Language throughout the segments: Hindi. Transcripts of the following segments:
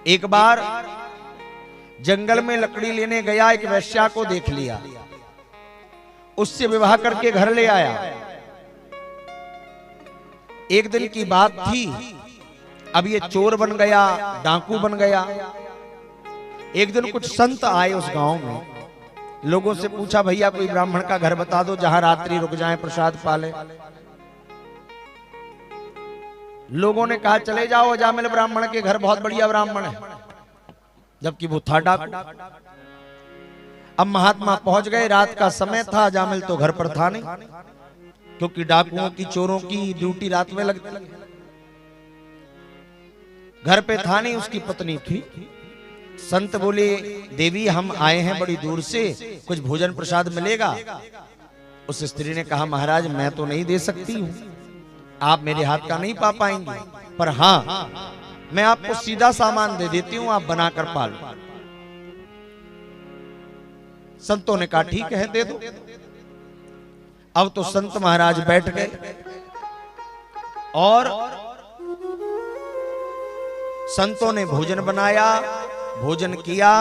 एक बार जंगल में लकड़ी लेने गया, एक वैश्या को देख लिया, उससे विवाह करके घर ले आया। एक दिन की बात थी, अब ये चोर बन गया, डाकू बन गया। एक दिन कुछ संत आए उस गांव में, लोगों से पूछा भैया कोई ब्राह्मण का घर बता दो जहां रात्रि रुक जाए, प्रसाद पाले। लोगों ने कहा चले जाओ अजामिल ब्राह्मण के घर, बहुत बढ़िया ब्राह्मण है, जबकि वो था डाकू। अब महात्मा पहुंच गए, रात का समय था, अजामिल तो घर पर था नहीं, क्योंकि डाकुओं की चोरों की ड्यूटी रात में लगती है। घर पे था नहीं, उसकी पत्नी थी। संत बोले देवी हम आए हैं बड़ी दूर से, कुछ भोजन प्रसाद मिलेगा? उस स्त्री ने कहा महाराज मैं तो नहीं दे सकती हूं, आप मेरे हाथ का नहीं पा पाएंगे, पर हाँ मैं आपको सीधा सामान दे देती हूं, आप बनाकर पालो। संतों ने कहा ठीक है दे दो। अब तो संत महाराज बैठ गए और संतों ने भोजन बनाया, भोजन किया।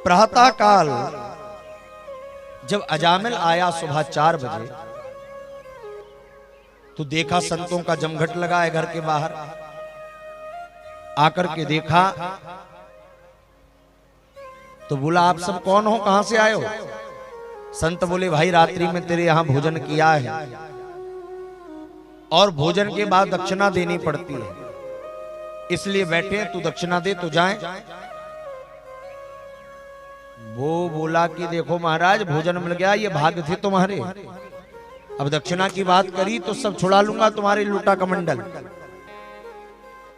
प्रातः काल जब अजामिल आया सुबह 4 बजे, तो देखा संतों का जमघट लगा है घर के बाहर। आकर के देखा तो बोला आप सब कौन हो, कहां से आए हो? संत बोले भाई रात्रि में तेरे यहां भोजन किया है और भोजन के बाद दक्षिणा देनी पड़ती है, इसलिए बैठे, तू दक्षिणा दे तो जाए। वो बोला कि देखो महाराज भोजन मिल गया, ये भाग्य थे तुम्हारे, अब दक्षिणा की बात करी तो सब छुड़ा लूंगा तुम्हारे लूटा कमंडल।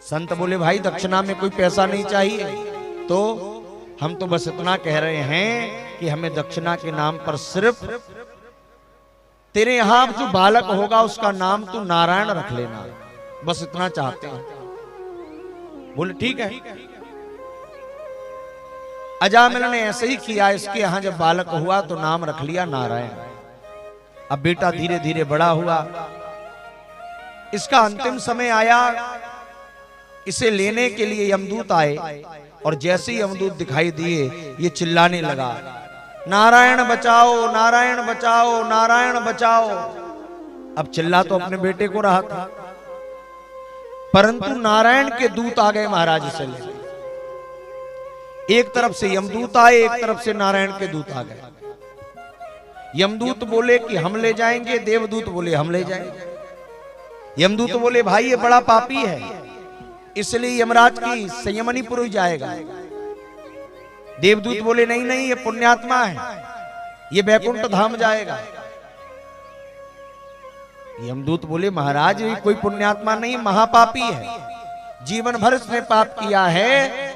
संत बोले भाई दक्षिणा में कोई पैसा नहीं चाहिए, तो हम तो बस इतना कह रहे हैं कि हमें दक्षिणा के नाम पर सिर्फ तेरे यहां जो बालक होगा उसका नाम तू नारायण रख लेना, बस इतना चाहते हैं। बोले ठीक है। अजामिल ने ऐसे ही किया, इसके यहां जब बालक हुआ तो नाम रख लिया नारायण। अब बेटा धीरे धीरे बड़ा हुआ, इसका अंतिम समय आया, इसे लेने के लिए यमदूत आए और जैसे ही यमदूत दिखाई दिए ये चिल्लाने लगा नारायण बचाओ, नारायण बचाओ, नारायण बचाओ। अब चिल्ला तो अपने बेटे को रहा था, परंतु नारायण के दूत आ गए महाराज से ले। एक तरफ से यमदूत आए, एक तरफ से नारायण के दूत आ गए। यमदूत बोले कि हम ले जाएंगे, देवदूत बोले हम ले जाएंगे। यमदूत बोले भाई ये बड़ा पापी है, इसलिए यमराज की संयमनीपुर जाएगा। देवदूत बोले नहीं नहीं ये पुण्यात्मा है, ये बैकुंठ धाम जाएगा। यमदूत बोले महाराज ये कोई पुण्यात्मा नहीं, महापापी है, जीवन भर इसने पाप किया है।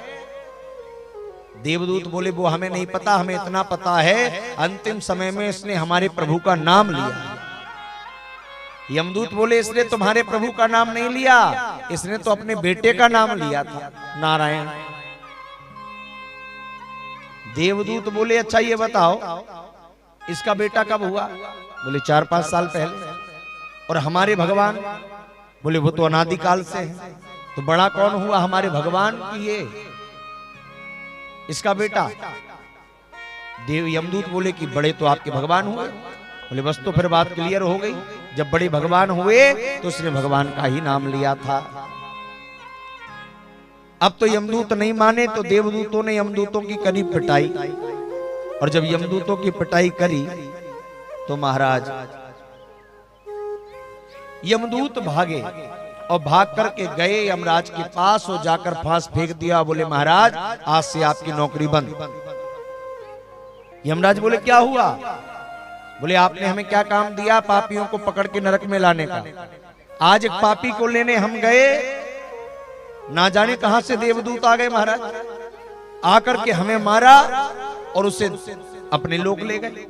देवदूत बोले वो हमें नहीं पता, हमें इतना पता है अंतिम समय में इसने हमारे प्रभु का नाम लिया। यमदूत बोले इसने तुम्हारे प्रभु का नाम नहीं लिया, इसने तो अपने बेटे का नाम लिया था नारायण। देवदूत बोले अच्छा ये बताओ इसका बेटा कब हुआ? बोले 4-5 साल पहले। और हमारे भगवान? बोले वो तो अनादिकाल से है। तो बड़ा कौन हुआ हमारे भगवान की ये इसका बेटा? यमदूत बोले कि बड़े तो आपके भगवान हुए। बोले बस तो फिर बात क्लियर हो गई, जब बड़े भगवान हुए तो उसने भगवान का ही नाम लिया था। अब तो यमदूत नहीं माने तो देवदूतों ने यमदूतों की करी पिटाई, और जब यमदूतों की पिटाई करी तो महाराज यमदूत भागे और भाग करके गए यमराज के पास और जाकर फांस फेंक दिया। बोले महाराज आज से आपकी नौकरी बंद। यमराज बोले क्या हुआ? बोले आपने हमें क्या काम दिया पापियों को पकड़ के नरक में लाने का? आज एक पापी को लेने हम गए, ना जाने कहां से देवदूत आ गए महाराज, आकर के हमें मारा और उसे अपने लोग ले गए।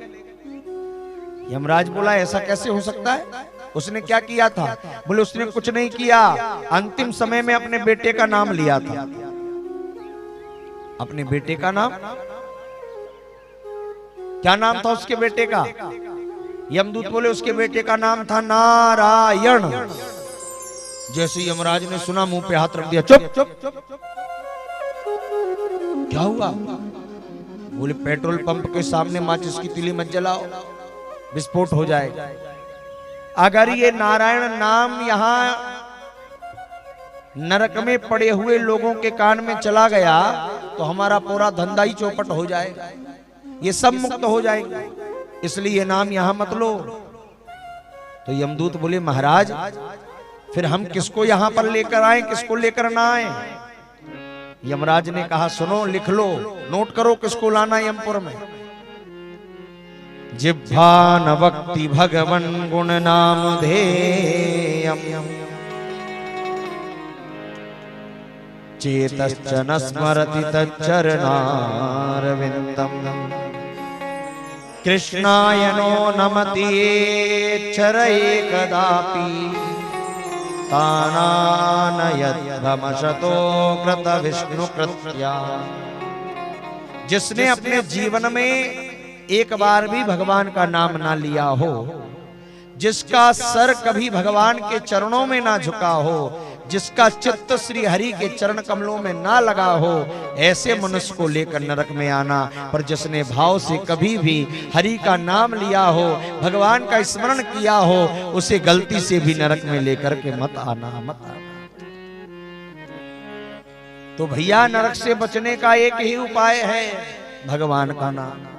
यमराज बोला ऐसा कैसे हो सकता है, उसने क्या किया था? बोले उसने कुछ नहीं किया, अंतिम समय में अपने बेटे का नाम लिया था। अपने बेटे का नाम? क्या नाम था उसके बेटे का? यमदूत बोले उसके बेटे का नाम था नारायण। जैसे यमराज ने सुना मुंह पे हाथ रख दिया, चुप चुप चुप। क्या हुआ? बोले पेट्रोल पंप के सामने माचिस की तीली मत जलाओ, विस्फोट हो जाएगा। अगर ये नारायण नाम यहां नरक में पड़े हुए लोगों के कान में चला गया तो हमारा पूरा धंधा ही चौपट हो जाएगा, ये सब मुक्त हो जाएंगे, इसलिए ये नाम यहां मत लो। तो यमदूत बोले महाराज फिर हम किसको यहां पर लेकर आए, किसको लेकर ना आए? यमराज ने कहा सुनो, लिख लो, नोट करो किसको लाना यमपुर में। जिह्वा न वक्ति भगवन गुण नाम धेयम्, चेतश्च न स्मरति तच्चरणारविन्दम्, कृष्णायनो नमतीच्छरये कदापि, तानानयद्भ्रमशतो कृत विष्णु कृत्या। जिसने अपने जीवन में एक बार भी भगवान का नाम ना लिया हो, जिसका सर कभी भगवान के चरणों में ना झुका हो, जिसका चित्त श्री हरि के चरण कमलों में ना लगा हो, ऐसे मनुष्य को लेकर नरक में आना। पर जिसने भाव से कभी भी हरि का नाम लिया हो, भगवान का स्मरण किया हो, उसे गलती से भी नरक में लेकर के मत आना, मत आना। तो भैया नरक से बचने का एक ही उपाय है, भगवान का नाम।